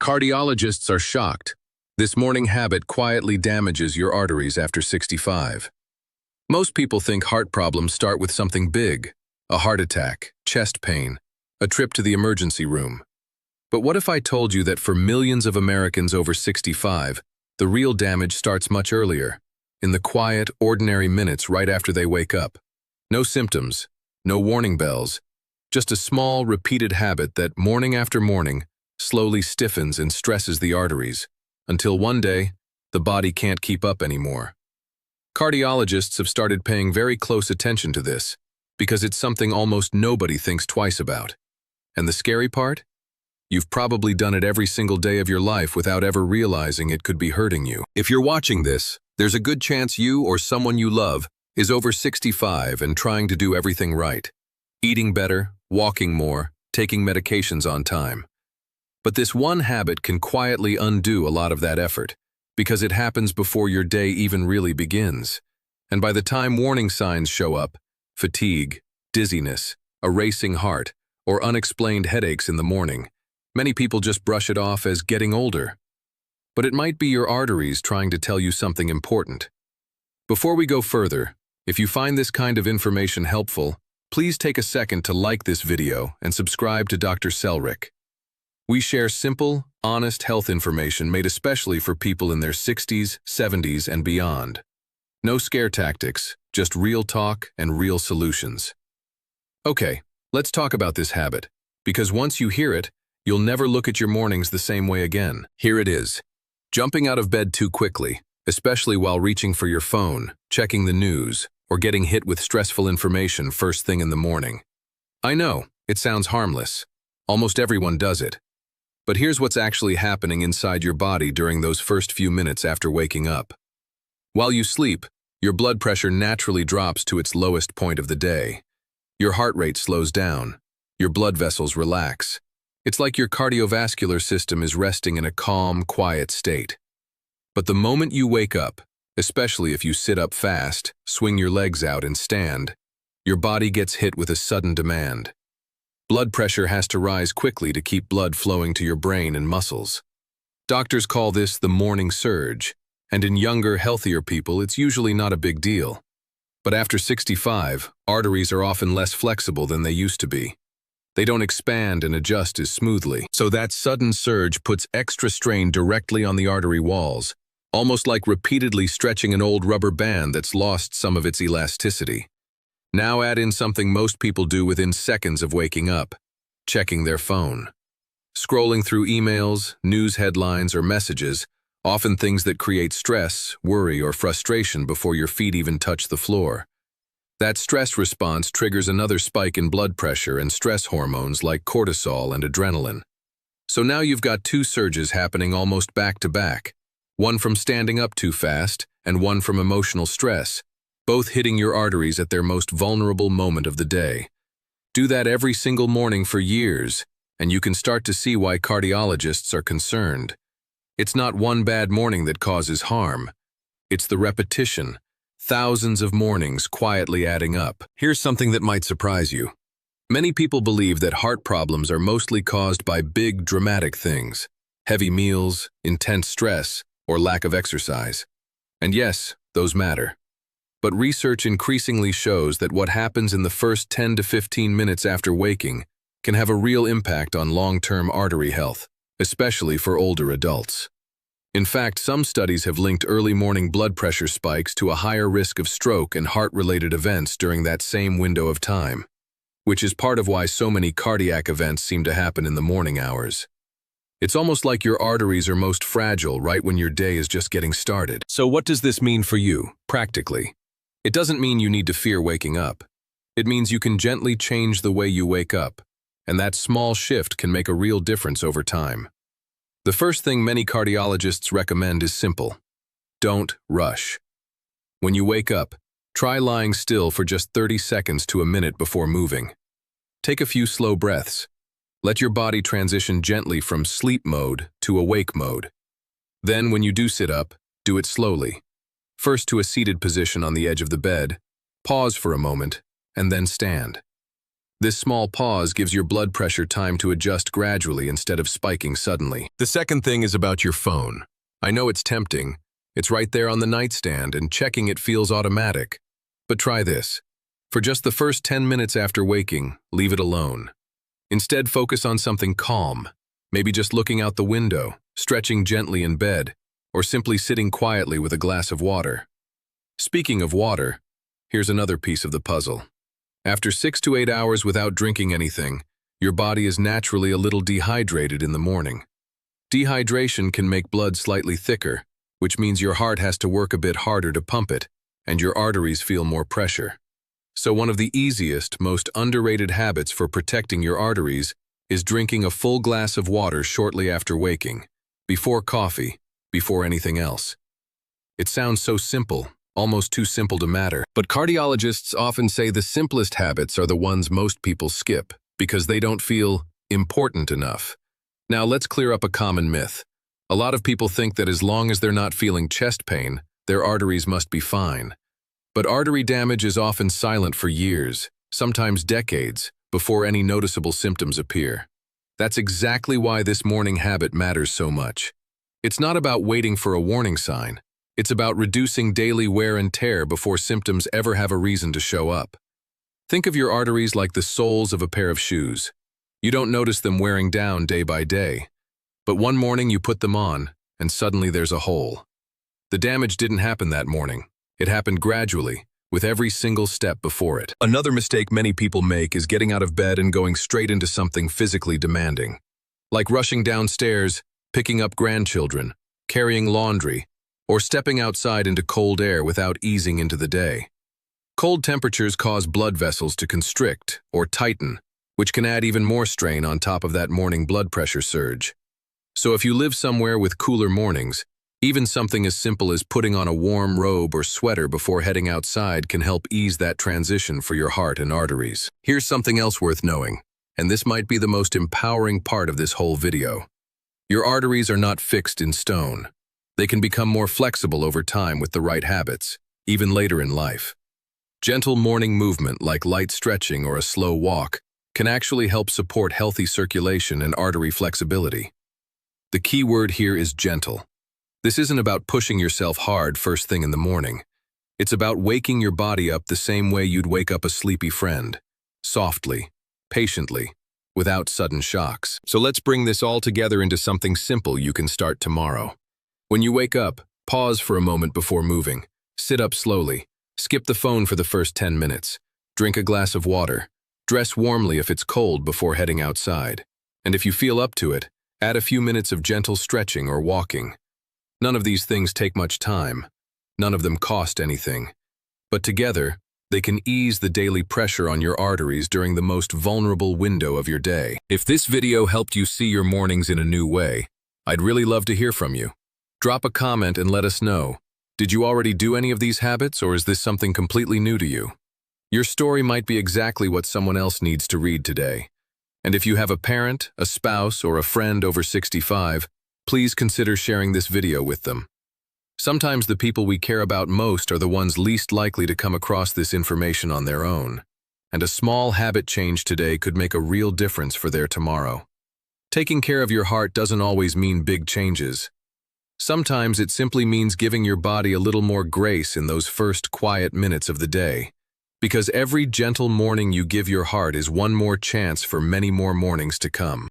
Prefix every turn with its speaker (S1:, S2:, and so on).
S1: Cardiologists are shocked. This morning habit quietly damages your arteries after 65. Most people think heart problems start with something big, a heart attack, chest pain, a trip to the emergency room. But what if I told you that for millions of Americans over 65, the real damage starts much earlier, in the quiet, ordinary minutes right after they wake up? No symptoms, no warning bells, just a small, repeated habit that, morning after morning, slowly stiffens and stresses the arteries, until one day, the body can't keep up anymore. Cardiologists have started paying very close attention to this, because it's something almost nobody thinks twice about. And the scary part? You've probably done it every single day of your life without ever realizing it could be hurting you. If you're watching this, there's a good chance you or someone you love is over 65 and trying to do everything right. Eating better, walking more, taking medications on time. But this one habit can quietly undo a lot of that effort, because it happens before your day even really begins. And by the time warning signs show up, fatigue, dizziness, a racing heart, or unexplained headaches in the morning, many people just brush it off as getting older. But it might be your arteries trying to tell you something important. Before we go further, if you find this kind of information helpful, please take a second to like this video and subscribe to Dr.Selric. We share simple, honest health information made especially for people in their 60s, 70s, and beyond. No scare tactics, just real talk and real solutions. Okay, let's talk about this habit, because once you hear it, you'll never look at your mornings the same way again. Here it is. Jumping out of bed too quickly, especially while reaching for your phone, checking the news, or getting hit with stressful information first thing in the morning. I know, it sounds harmless. Almost everyone does it. But here's what's actually happening inside your body during those first few minutes after waking up. While you sleep, your blood pressure naturally drops to its lowest point of the day. Your heart rate slows down. Your blood vessels relax. It's like your cardiovascular system is resting in a calm, quiet state. But the moment you wake up, especially if you sit up fast, swing your legs out and stand, your body gets hit with a sudden demand. Blood pressure has to rise quickly to keep blood flowing to your brain and muscles. Doctors call this the morning surge, and in younger, healthier people, it's usually not a big deal. But after 65, arteries are often less flexible than they used to be. They don't expand and adjust as smoothly. So that sudden surge puts extra strain directly on the artery walls, almost like repeatedly stretching an old rubber band that's lost some of its elasticity. Now add in something most people do within seconds of waking up: checking their phone. Scrolling through emails, news headlines, or messages, often things that create stress, worry, or frustration before your feet even touch the floor. That stress response triggers another spike in blood pressure and stress hormones like cortisol and adrenaline. So now you've got two surges happening almost back to back, one from standing up too fast and one from emotional stress, both hitting your arteries at their most vulnerable moment of the day. Do that every single morning for years, and you can start to see why cardiologists are concerned. It's not one bad morning that causes harm. It's the repetition, thousands of mornings quietly adding up. Here's something that might surprise you. Many people believe that heart problems are mostly caused by big, dramatic things: heavy meals, intense stress, or lack of exercise. And yes, those matter. But research increasingly shows that what happens in the first 10 to 15 minutes after waking can have a real impact on long-term artery health, especially for older adults. In fact, some studies have linked early morning blood pressure spikes to a higher risk of stroke and heart-related events during that same window of time, which is part of why so many cardiac events seem to happen in the morning hours. It's almost like your arteries are most fragile right when your day is just getting started. So what does this mean for you, practically? It doesn't mean you need to fear waking up. It means you can gently change the way you wake up, and that small shift can make a real difference over time. The first thing many cardiologists recommend is simple: don't rush. When you wake up, try lying still for just 30 seconds to a minute before moving. Take a few slow breaths. Let your body transition gently from sleep mode to awake mode. Then, when you do sit up, do it slowly. First to a seated position on the edge of the bed, pause for a moment, and then stand. This small pause gives your blood pressure time to adjust gradually instead of spiking suddenly. The second thing is about your phone. I know it's tempting. It's right there on the nightstand, and checking it feels automatic. But try this. For just the first 10 minutes after waking, leave it alone. Instead, focus on something calm, maybe just looking out the window, stretching gently in bed, or simply sitting quietly with a glass of water. Speaking of water, here's another piece of the puzzle. After 6 to 8 hours without drinking anything, your body is naturally a little dehydrated in the morning. Dehydration can make blood slightly thicker, which means your heart has to work a bit harder to pump it, and your arteries feel more pressure. So one of the easiest, most underrated habits for protecting your arteries is drinking a full glass of water shortly after waking, before coffee, before anything else. It sounds so simple, almost too simple to matter. But cardiologists often say the simplest habits are the ones most people skip because they don't feel important enough. Now let's clear up a common myth. A lot of people think that as long as they're not feeling chest pain, their arteries must be fine. But artery damage is often silent for years, sometimes decades, before any noticeable symptoms appear. That's exactly why this morning habit matters so much. It's not about waiting for a warning sign. It's about reducing daily wear and tear before symptoms ever have a reason to show up. Think of your arteries like the soles of a pair of shoes. You don't notice them wearing down day by day. But one morning you put them on, and suddenly there's a hole. The damage didn't happen that morning. It happened gradually, with every single step before it. Another mistake many people make is getting out of bed and going straight into something physically demanding. Like rushing downstairs, picking up grandchildren, carrying laundry, or stepping outside into cold air without easing into the day. Cold temperatures cause blood vessels to constrict or tighten, which can add even more strain on top of that morning blood pressure surge. So if you live somewhere with cooler mornings, even something as simple as putting on a warm robe or sweater before heading outside can help ease that transition for your heart and arteries. Here's something else worth knowing, and this might be the most empowering part of this whole video. Your arteries are not fixed in stone. They can become more flexible over time with the right habits, even later in life. Gentle morning movement like light stretching or a slow walk can actually help support healthy circulation and artery flexibility. The key word here is gentle. This isn't about pushing yourself hard first thing in the morning. It's about waking your body up the same way you'd wake up a sleepy friend, softly, patiently, without sudden shocks. So let's bring this all together into something simple you can start tomorrow. When you wake up, pause for a moment before moving. Sit up slowly. Skip the phone for the first 10 minutes. Drink a glass of water. Dress warmly if it's cold before heading outside. And if you feel up to it, add a few minutes of gentle stretching or walking. None of these things take much time. None of them cost anything. But together, they can ease the daily pressure on your arteries during the most vulnerable window of your day. If this video helped you see your mornings in a new way, I'd really love to hear from you. Drop a comment and let us know. Did you already do any of these habits, or is this something completely new to you? Your story might be exactly what someone else needs to read today. And if you have a parent, a spouse, or a friend over 65, please consider sharing this video with them. Sometimes the people we care about most are the ones least likely to come across this information on their own. And a small habit change today could make a real difference for their tomorrow. Taking care of your heart doesn't always mean big changes. Sometimes it simply means giving your body a little more grace in those first quiet minutes of the day. Because every gentle morning you give your heart is one more chance for many more mornings to come.